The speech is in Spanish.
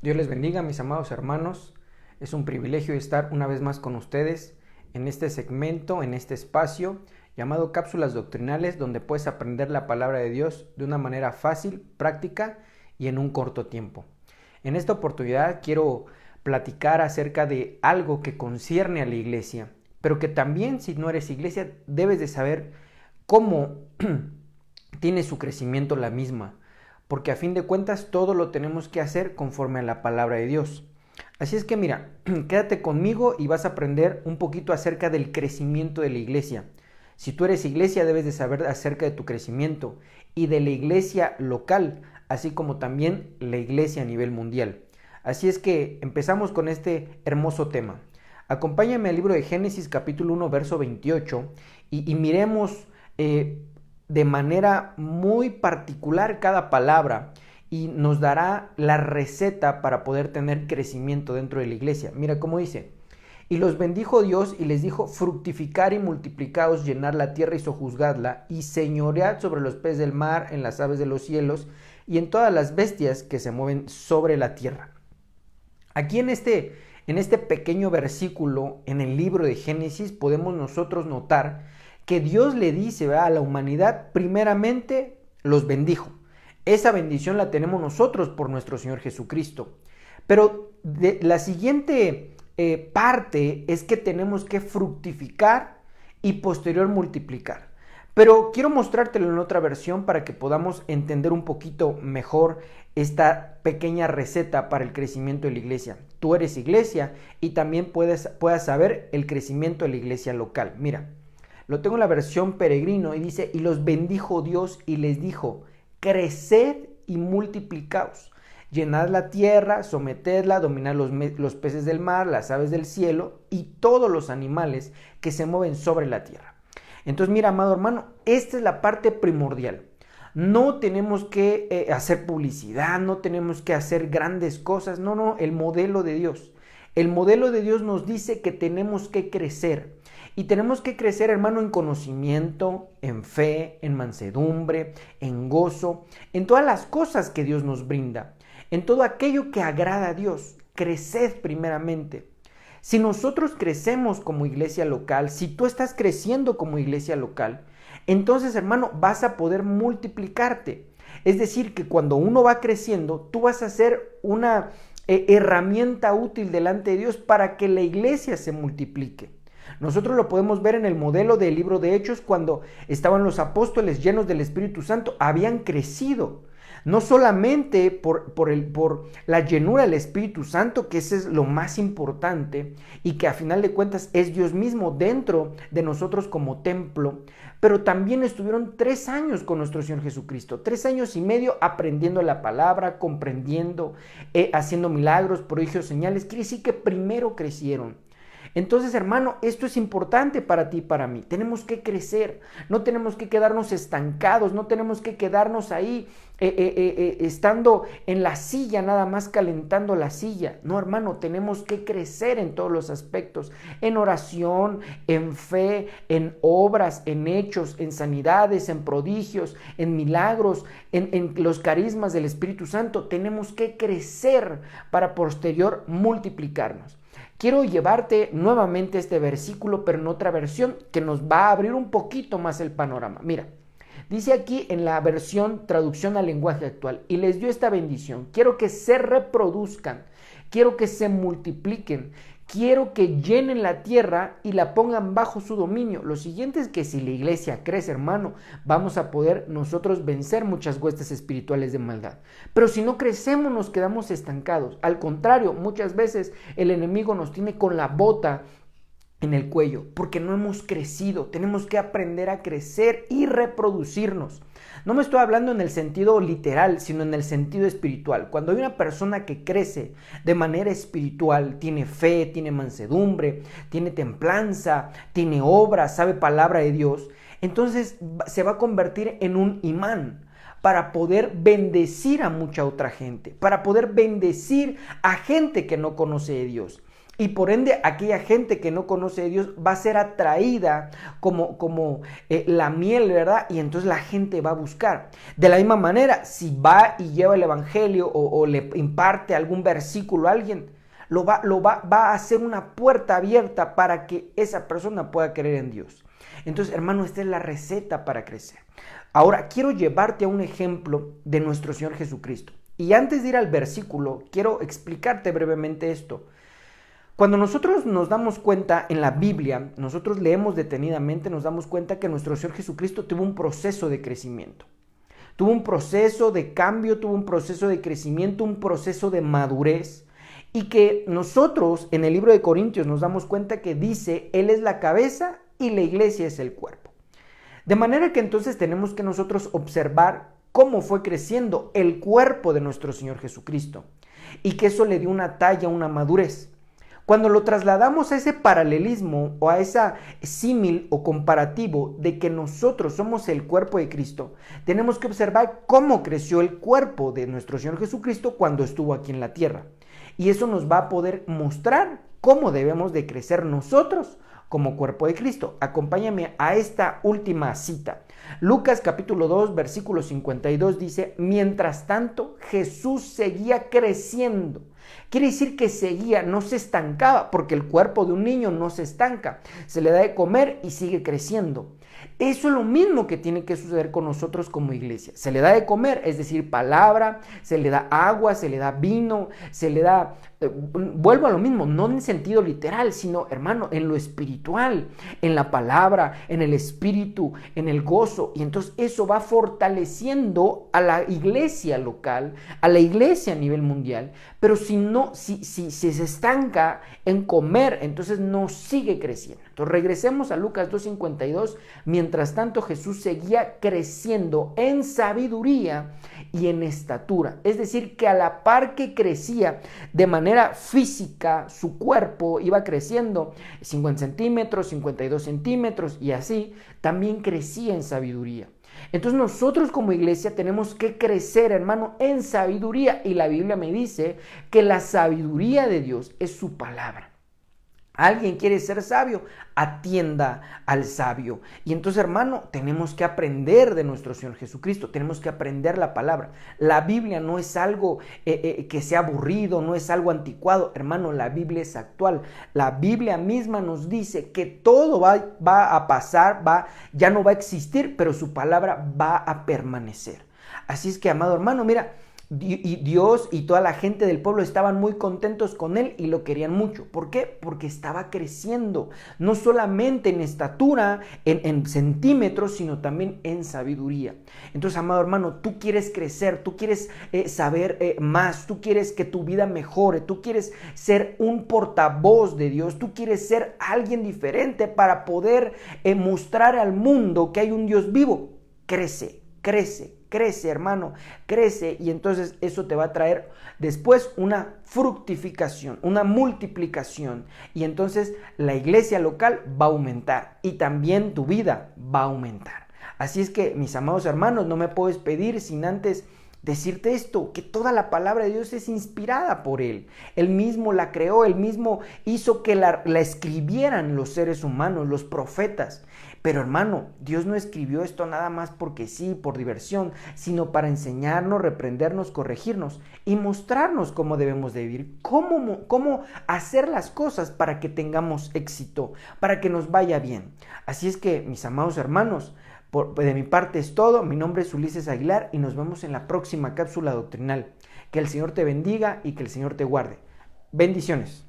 Dios les bendiga, mis amados hermanos. Es un privilegio estar una vez más con ustedes en este segmento, en este espacio llamado Cápsulas Doctrinales, donde puedes aprender la palabra de Dios de una manera fácil, práctica y en un corto tiempo. En esta oportunidad quiero platicar acerca de algo que concierne a la iglesia, pero que también, si no eres iglesia, debes de saber cómo tiene su crecimiento la misma, porque a fin de cuentas todo lo tenemos que hacer conforme a la palabra de Dios. Así es que mira, quédate conmigo y vas a aprender un poquito acerca del crecimiento de la iglesia. Si tú eres iglesia, debes de saber acerca de tu crecimiento y de la iglesia local, así como también la iglesia a nivel mundial. Así es que empezamos con este hermoso tema. Acompáñame al libro de Génesis capítulo 1 verso 28 y miremos de manera muy particular cada palabra y nos dará la receta para poder tener crecimiento dentro de la iglesia. Mira cómo dice: y los bendijo Dios y les dijo: fructificar y multiplicaos, llenad la tierra y sojuzgadla, y señoread sobre los peces del mar, en las aves de los cielos y en todas las bestias que se mueven sobre la tierra. Aquí en este pequeño versículo en el libro de Génesis podemos nosotros notar que Dios le dice, ¿verdad?, a la humanidad, primeramente los bendijo. Esa bendición la tenemos nosotros por nuestro Señor Jesucristo. Pero la siguiente parte es que tenemos que fructificar y posterior multiplicar. Pero quiero mostrártelo en otra versión para que podamos entender un poquito mejor esta pequeña receta para el crecimiento de la iglesia. Tú eres iglesia y también puedas saber el crecimiento de la iglesia local. Mira, lo tengo en la versión Peregrino y dice: y los bendijo Dios y les dijo: creced y multiplicaos, llenad la tierra, sometedla, dominad los peces del mar, las aves del cielo y todos los animales que se mueven sobre la tierra. Entonces mira, amado hermano, esta es la parte primordial. No tenemos que hacer publicidad, no tenemos que hacer grandes cosas, no, el modelo de Dios. El modelo de Dios nos dice que tenemos que crecer. Y tenemos que crecer, hermano, en conocimiento, en fe, en mansedumbre, en gozo, en todas las cosas que Dios nos brinda, en todo aquello que agrada a Dios. Creced primeramente. Si nosotros crecemos como iglesia local, si tú estás creciendo como iglesia local, entonces, hermano, vas a poder multiplicarte. Es decir, que cuando uno va creciendo, tú vas a ser una herramienta útil delante de Dios para que la iglesia se multiplique. Nosotros lo podemos ver en el modelo del libro de Hechos, cuando estaban los apóstoles llenos del Espíritu Santo, habían crecido. No solamente por la llenura del Espíritu Santo, que ese es lo más importante y que a final de cuentas es Dios mismo dentro de nosotros como templo, pero también estuvieron 3 años con nuestro Señor Jesucristo, 3 años y medio aprendiendo la palabra, comprendiendo, haciendo milagros, prodigios, señales. Quiere decir que primero crecieron. Entonces, hermano, esto es importante para ti y para mí. Tenemos que crecer, no tenemos que quedarnos estancados, no tenemos que quedarnos ahí estando en la silla, nada más calentando la silla. No, hermano, tenemos que crecer en todos los aspectos, en oración, en fe, en obras, en hechos, en sanidades, en prodigios, en milagros, en los carismas del Espíritu Santo. Tenemos que crecer para posterior multiplicarnos. Quiero llevarte nuevamente este versículo, pero en otra versión que nos va a abrir un poquito más el panorama. Mira, dice aquí en la versión traducción al lenguaje actual: y les dio esta bendición. Quiero que se reproduzcan, quiero que se multipliquen, quiero que llenen la tierra y la pongan bajo su dominio. Lo siguiente es que si la iglesia crece, hermano, vamos a poder nosotros vencer muchas huestes espirituales de maldad. Pero si no crecemos, nos quedamos estancados. Al contrario, muchas veces el enemigo nos tiene con la bota en el cuello porque no hemos crecido. Tenemos que aprender a crecer y reproducirnos. No me estoy hablando en el sentido literal, sino en el sentido espiritual. Cuando hay una persona que crece de manera espiritual, tiene fe, tiene mansedumbre, tiene templanza, tiene obra, sabe palabra de Dios, entonces se va a convertir en un imán para poder bendecir a mucha otra gente, para poder bendecir a gente que no conoce de Dios. Y por ende, aquella gente que no conoce a Dios va a ser atraída como la miel, ¿verdad? Y entonces la gente va a buscar. De la misma manera, si va y lleva el evangelio o le imparte algún versículo a alguien, va a hacer una puerta abierta para que esa persona pueda creer en Dios. Entonces, hermano, esta es la receta para crecer. Ahora, quiero llevarte a un ejemplo de nuestro Señor Jesucristo. Y antes de ir al versículo, quiero explicarte brevemente esto. Cuando nosotros nos damos cuenta en la Biblia, nosotros leemos detenidamente, nos damos cuenta que nuestro Señor Jesucristo tuvo un proceso de crecimiento. Tuvo un proceso de cambio, tuvo un proceso de crecimiento, un proceso de madurez. Y que nosotros en el libro de Corintios nos damos cuenta que dice, Él es la cabeza y la iglesia es el cuerpo. De manera que entonces tenemos que nosotros observar cómo fue creciendo el cuerpo de nuestro Señor Jesucristo. Y que eso le dio una talla, una madurez. Cuando lo trasladamos a ese paralelismo o a esa símil o comparativo de que nosotros somos el cuerpo de Cristo, tenemos que observar cómo creció el cuerpo de nuestro Señor Jesucristo cuando estuvo aquí en la tierra. Y eso nos va a poder mostrar cómo debemos de crecer nosotros como cuerpo de Cristo. Acompáñame a esta última cita. Lucas capítulo 2, versículo 52 dice, mientras tanto Jesús seguía creciendo. Quiere decir que seguía, no se estancaba, porque el cuerpo de un niño no se estanca. Se le da de comer y sigue creciendo. Eso es lo mismo que tiene que suceder con nosotros como iglesia. Se le da de comer, es decir, palabra, se le da agua, se le da vino, se le da... vuelvo a lo mismo, no en sentido literal, sino, hermano, en lo espiritual, en la palabra, en el espíritu, en el gozo. Y entonces eso va fortaleciendo a la iglesia local, a la iglesia a nivel mundial. Pero si se estanca en comer, entonces no sigue creciendo. Entonces regresemos a Lucas 2:52. Mientras tanto Jesús seguía creciendo en sabiduría y en estatura. Es decir, que a la par que crecía de manera física, su cuerpo iba creciendo 50 centímetros, 52 centímetros y así, también crecía en sabiduría. Entonces nosotros como iglesia tenemos que crecer, hermano, en sabiduría. Y la Biblia me dice que la sabiduría de Dios es su palabra. ¿Alguien quiere ser sabio? Atienda al sabio. Y entonces, hermano, tenemos que aprender de nuestro Señor Jesucristo. Tenemos que aprender la palabra. La Biblia no es algo que sea aburrido, no es algo anticuado. Hermano, la Biblia es actual. La Biblia misma nos dice que todo va a pasar, ya no va a existir, pero su palabra va a permanecer. Así es que, amado hermano, mira, y Dios y toda la gente del pueblo estaban muy contentos con él y lo querían mucho. ¿Por qué? Porque estaba creciendo, no solamente en estatura, en centímetros, sino también en sabiduría. Entonces, amado hermano, tú quieres crecer, tú quieres saber más, tú quieres que tu vida mejore, tú quieres ser un portavoz de Dios, tú quieres ser alguien diferente para poder mostrar al mundo que hay un Dios vivo. Crece, hermano, crece, y entonces eso te va a traer después una fructificación, una multiplicación, y entonces la iglesia local va a aumentar y también tu vida va a aumentar. Así es que, mis amados hermanos, no me puedo despedir sin antes decirte esto, que toda la palabra de Dios es inspirada por Él. Él mismo la creó, Él mismo hizo que la escribieran los seres humanos, los profetas. Pero hermano, Dios no escribió esto nada más porque sí, por diversión, sino para enseñarnos, reprendernos, corregirnos y mostrarnos cómo debemos de vivir, cómo hacer las cosas para que tengamos éxito, para que nos vaya bien. Así es que, mis amados hermanos, de mi parte es todo. Mi nombre es Ulises Aguilar y nos vemos en la próxima cápsula doctrinal. Que el Señor te bendiga y que el Señor te guarde. Bendiciones.